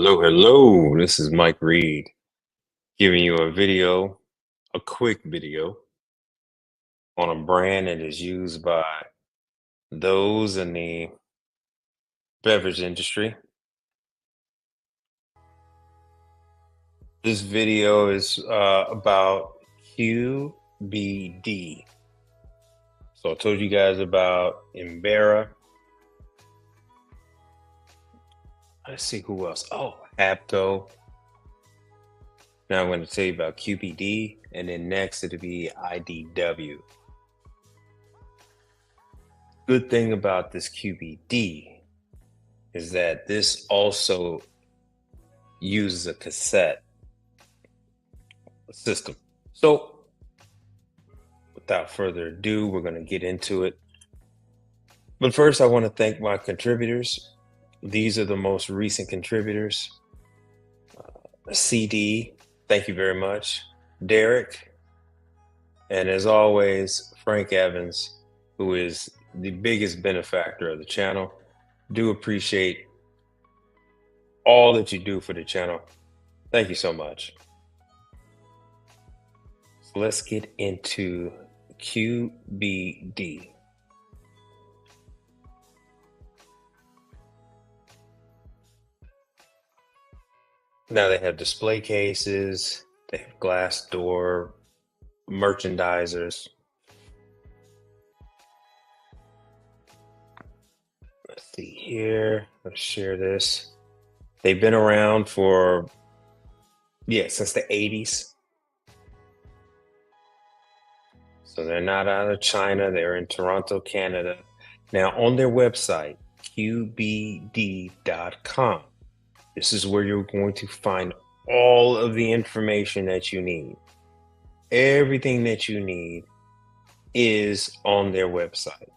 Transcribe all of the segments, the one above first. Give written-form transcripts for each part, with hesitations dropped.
Hello, hello. This is Mike Reed giving you a quick video on a brand that is used by those in the beverage industry. This video is about QBD. So I told you guys about Embera. Let's see who else. Oh, Habco. Now I'm going to tell you about QBD, and then next it'll be IDW. Good thing about this QBD is that this also uses a cassette system. So without further ado, we're going to get into it. But first, I want to thank my contributors. These are the most recent contributors. CD, thank you very much. Derek, and as always, Frank Evans, who is the biggest benefactor of the channel. Do appreciate all that you do for the channel. Thank you so much. So let's get into QBD. Now they have display cases, they have glass door, merchandisers. Let's see here. Let's share this. They've been around for, since the 80s. So they're not out of China. They're in Toronto, Canada. Now on their website, qbd.com, this is where you're going to find all of the information that you need. Everything that you need is on their website.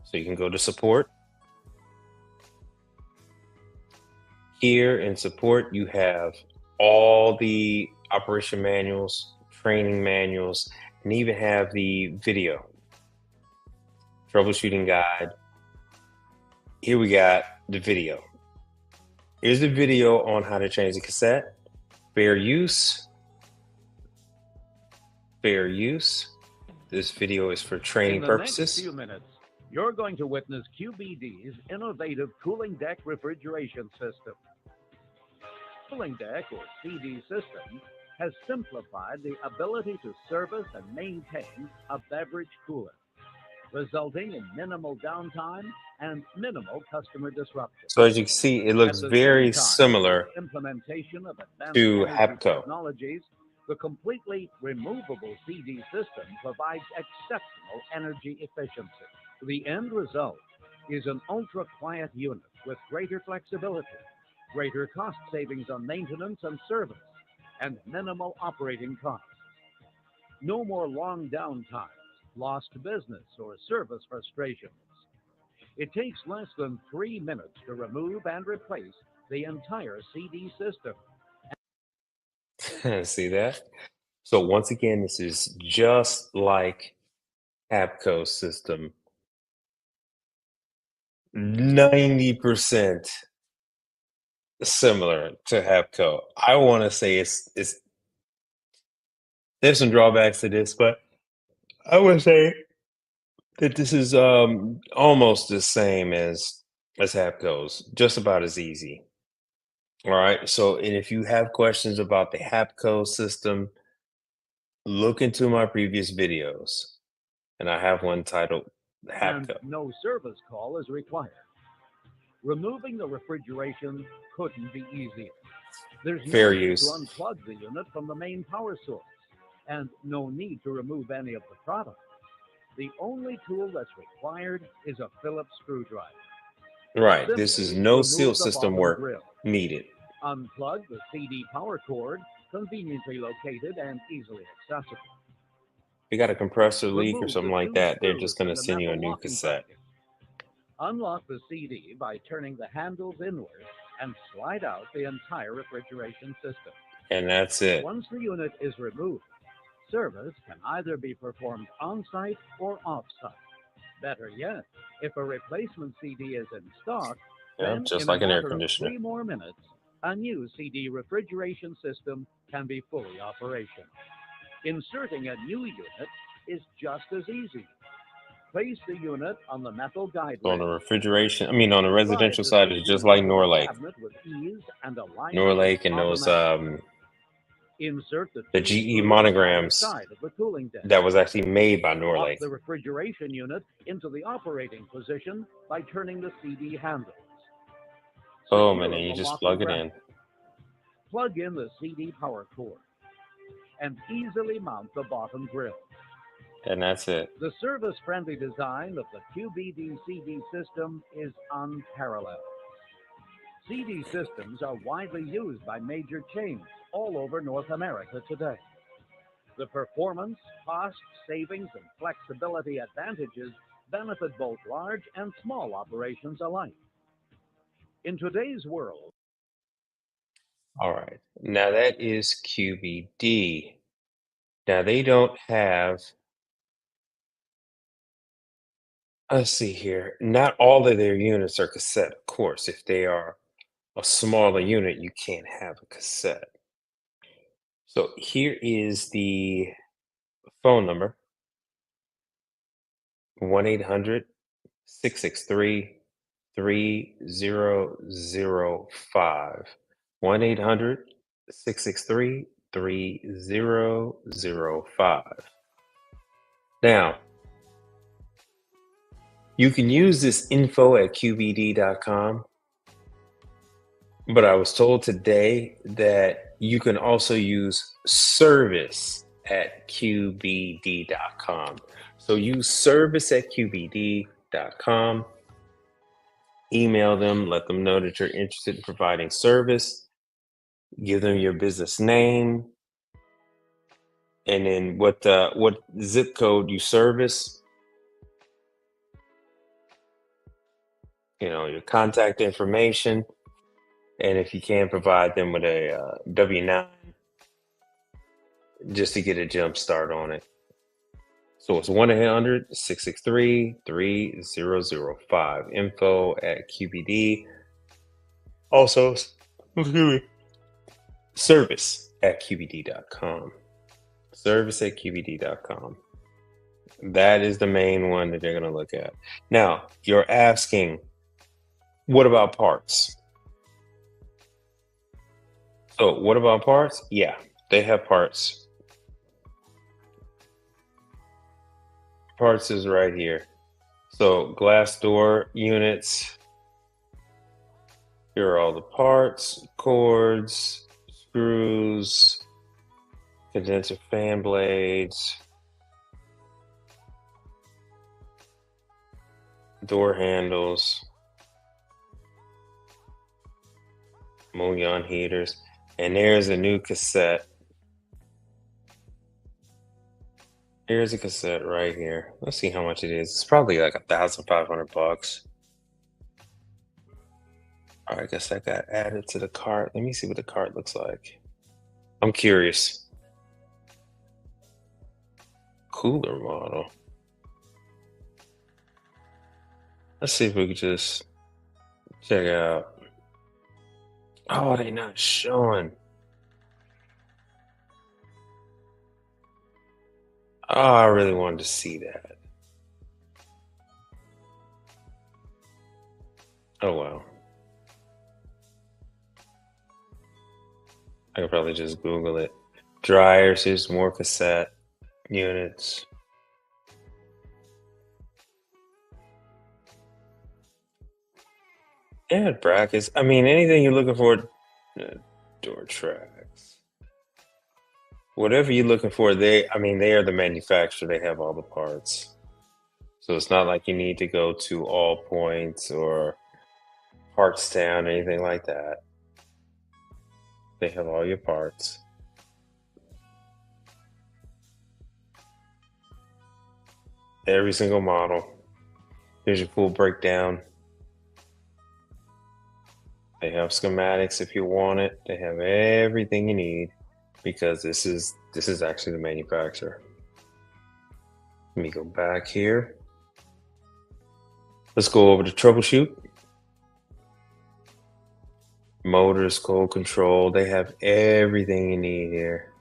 So you can go to support. Here in support, you have all the operation manuals, training manuals, and even have the video troubleshooting guide. Here we got the video. Here's the video on how to change the cassette. Fair use. Fair use. This video is for training purposes. In the next few minutes, you're going to witness QBD's innovative cooling deck refrigeration system. Cooling deck, or CD system, has simplified the ability to service and maintain a beverage cooler, resulting in minimal downtime and minimal customer disruption. So as you can see, it looks very similar implementation of advanced to energy Habco. technologies. The completely removable CD system provides exceptional energy efficiency. The end result is an ultra-quiet unit with greater flexibility, greater cost savings on maintenance and service, and minimal operating costs. No more long downtimes, lost business, or service frustrations. It takes less than 3 minutes to remove and replace the entire CD system. See that? So once again, this is just like Habco system. 90% similar to Habco. I want to say it's there's some drawbacks to this, but I would say that this is almost the same as Habco's, just about as easy. All right. So, and if you have questions about the Habco system, look into my previous videos, and I have one titled Habco. And no service call is required. Removing the refrigeration couldn't be easier. There's no Fair need use. to unplug the unit from the main power source, and no need to remove any of the product. The only tool that's required is a Phillips screwdriver. Right. Simply This is no remove seal the system bottom work grill. needed. Unplug the CD power cord, conveniently located and easily accessible. If you got a compressor leak or Remove something the like two that, they're screws just going to from the send you a metal new locking cassette. bracket. Unlock the CD by turning the handles inward and slide out the entire refrigeration system. And that's it. Once the unit is removed, service can either be performed on-site or off-site. Better yet, if a replacement CD is in stock, Yeah, Then, just in a like an air matter of conditioner. 3 more minutes, a new CD refrigeration system can be fully operational. Inserting a new unit is just as easy. Place the unit on the metal guide So on the rail. refrigeration, I mean, on the Slide residential the side, it's just CD like into the Norlake. cabinet with ease and alignment is Norlake and those automatic. Insert the the two GE screws on either monograms side of the cooling deck. that was actually made by Lock Norlake. the refrigeration unit into the operating position by turning the CD handles. Oh man, Secure and the you just locker plug it bracket. in. Plug in the CD power cord and easily mount the bottom grill. And that's it. The service-friendly design of the QBD CD system is unparalleled. CD systems are widely used by major chains all over North America today. The performance, cost, savings, and flexibility advantages benefit both large and small operations alike. In today's world, All right. Now that is QBD. Now they don't have, let's see here. Not all of their units are cassette, of course. If they are a smaller unit, you can't have a cassette. So here is the phone number: 1-800 663 3005. 1-800 663 3005. Now, you can use this info at qbd.com, but I was told today that you can also use service at qbd.com. So use service at qbd.com, email them, let them know that you're interested in providing service, give them your business name, and then what zip code you service, your contact information, and if you can provide them with a W-9 just to get a jump start on it. So it's 1-800-663-3005. Info at QBD. Also, excuse me, service at QBD.com. Service at QBD.com. That is the main one that they're going to look at. Now, you're asking, what about parts? So, what about parts? Yeah, they have parts. Parts is right here. So, glass door units. Here are all the parts, cords, screws, condenser fan blades, door handles, Moulin heaters, and there's a new cassette. Here's a cassette right here. Let's see how much it is. It's probably like $1,500. All right, I guess that got added to the cart. Let me see what the cart looks like. I'm curious. Cooler model. Let's see if we could just check it out. Oh, they not showing. Oh, I really wanted to see that. Oh, well. I could probably just Google it. Dryers, here's more cassette units. Yeah, brackets. I mean, anything you're looking for, door tracks. Whatever you're looking for, they are the manufacturer. They have all the parts. So it's not like you need to go to All Points or Partstown or anything like that. They have all your parts. Every single model. Here's your full breakdown. They have schematics if you want it. They have everything you need because this is actually the manufacturer. Let me go back here. Let's go over to troubleshoot. Motors, code control. They have everything you need here.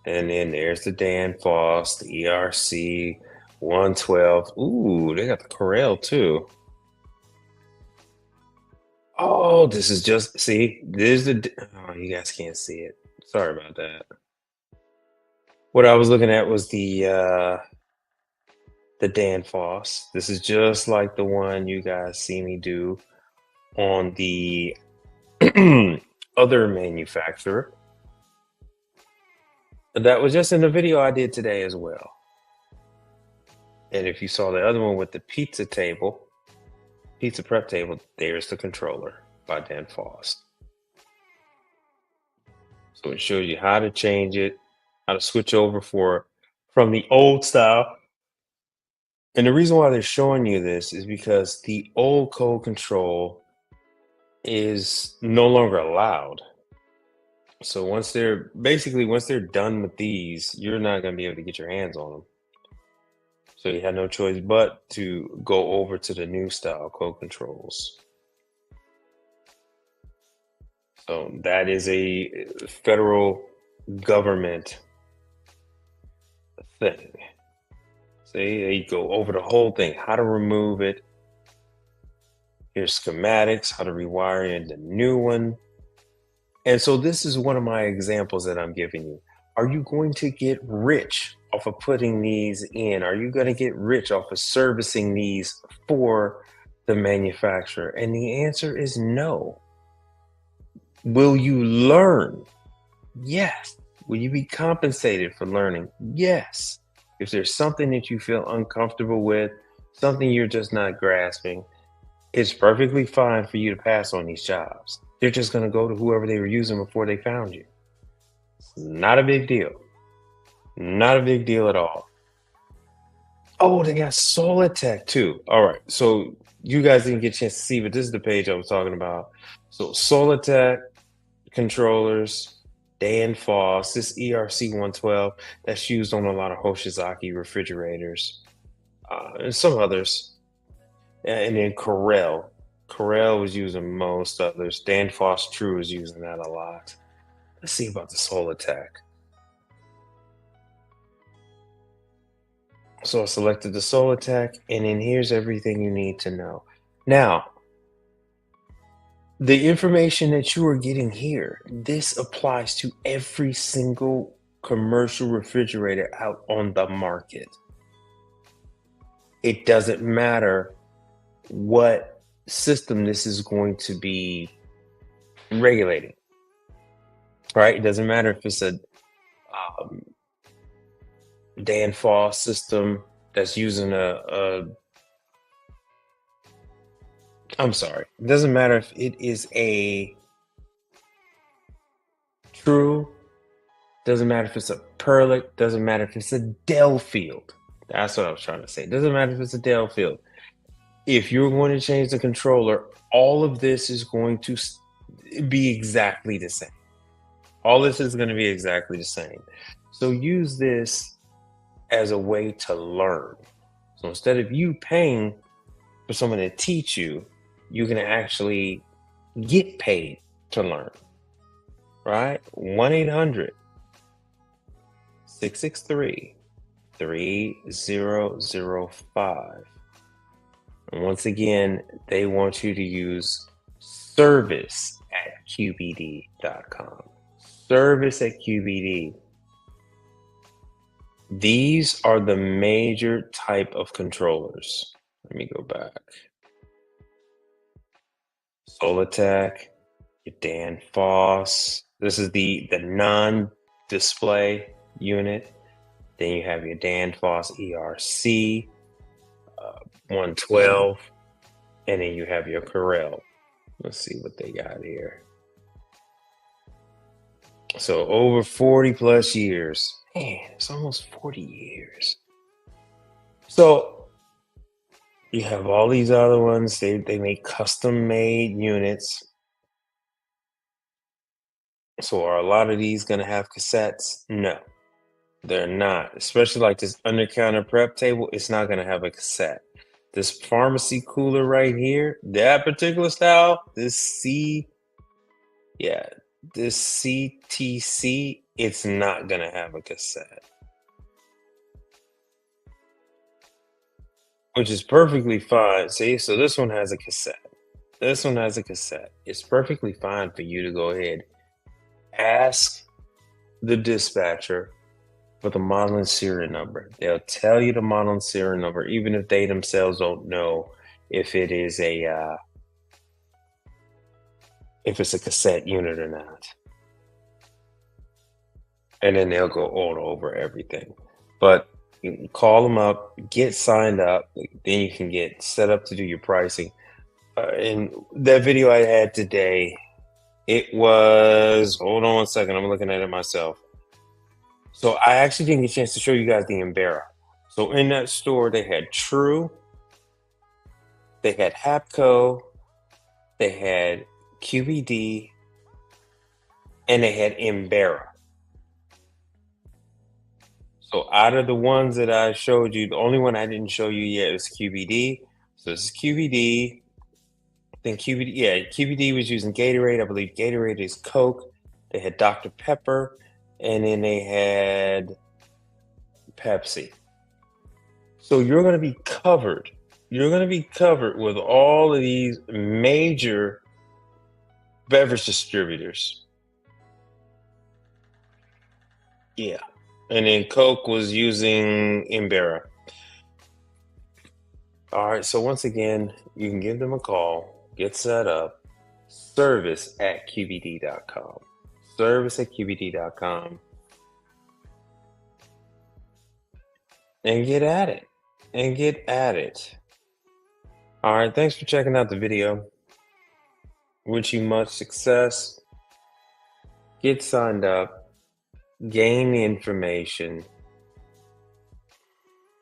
And then there's the Danfoss, the ERC 112. Ooh, they got the Corel too. Oh, this is just see, there's oh, you guys can't see it. Sorry about that. What I was looking at was the Danfoss. This is just like the one you guys see me do on the other manufacturer. That was just in the video I did today as well. And if you saw the other one with the pizza table, pizza prep table, there's the controller by Danfoss. So it shows you how to change it, how to switch over from the old style. And the reason why they're showing you this is because the old code control is no longer allowed. So once they're done with these, you're not going to be able to get your hands on them. So you had no choice but to go over to the new style code controls. So that is a federal government thing. See, they go over the whole thing, how to remove it. Here's schematics, how to rewire in the new one. And so this is one of my examples that I'm giving you. Are you going to get rich off of putting these in? Are you going to get rich off of servicing these for the manufacturer? And the answer is no. Will you learn? Yes. Will you be compensated for learning? Yes. If there's something that you feel uncomfortable with, something you're just not grasping, it's perfectly fine for you to pass on these jobs. They're just going to go to whoever they were using before they found you. Not a big deal. Not a big deal at all. Oh, they got Solitech too. All right. So you guys didn't get a chance to see, but this is the page I was talking about. So Solitech controllers, Danfoss, this ERC 112 that's used on a lot of Hoshizaki refrigerators, and some others. And then Corel. Corel was using most others. Danfoss True is using that a lot. Let's see about the Solitech. So I selected the Solitech, and then here's everything you need to know. Now, the information that you are getting here, this applies to every single commercial refrigerator out on the market. It doesn't matter what system this is going to be regulating, right? It doesn't matter if it's a um, Danfoss system that's using I'm sorry. It doesn't matter if it is a True. Doesn't matter if it's a Perlick. Doesn't matter if it's a Delafield. That's what I was trying to say. Doesn't matter if it's a Delafield. If you're going to change the controller, all of this is going to be exactly the same. All this is going to be exactly the same. So use this as a way to learn. So instead of you paying for someone to teach you, you can actually get paid to learn, right? 1-800 663 3005. And once again, they want you to use service at QBD.com. Service at QBD. These are the major type of controllers. Let me go back. Solitech, your Danfoss. This is the non-display unit. Then you have your Danfoss ERC 112, and then you have your Corel. Let's see what they got here. So over 40 plus years. Man, it's almost 40 years. So you have all these other ones. They make custom made units. So are a lot of these going to have cassettes? No, they're not. Especially like this under counter prep table, it's not going to have a cassette. This pharmacy cooler right here, that particular style, yeah, this CTC, it's not gonna have a cassette, which is perfectly fine. See, so this one has a cassette. This one has a cassette. It's perfectly fine for you to go ahead, ask the dispatcher for the model and serial number. They'll tell you the model and serial number, even if they themselves don't know if it is if it's a cassette unit or not. And then they'll go all over everything. But you can call them up, get signed up, then you can get set up to do your pricing. In that video I had today, it was, hold on one second, I'm looking at it myself. So I actually didn't get a chance to show you guys the Embera. So in that store, they had True, they had Hapco, they had QBD, and they had Embera. So out of the ones that I showed you, the only one I didn't show you yet was QBD. So this is QBD. Then QBD, yeah, QBD was using Gatorade. I believe Gatorade is Coke. They had Dr. Pepper, and then they had Pepsi. So you're going to be covered. You're going to be covered with all of these major beverage distributors. Yeah. And then Coke was using Embera. All right. So once again, you can give them a call, get set up, service@qbd.com. Service@qbd.com. And get at it. And get at it. All right. Thanks for checking out the video. Wish you much success. Get signed up, gain the information,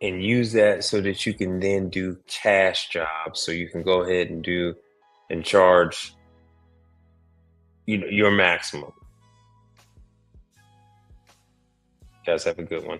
and use that so that you can then do cash jobs. So you can go ahead and do and charge your maximum. You guys have a good one.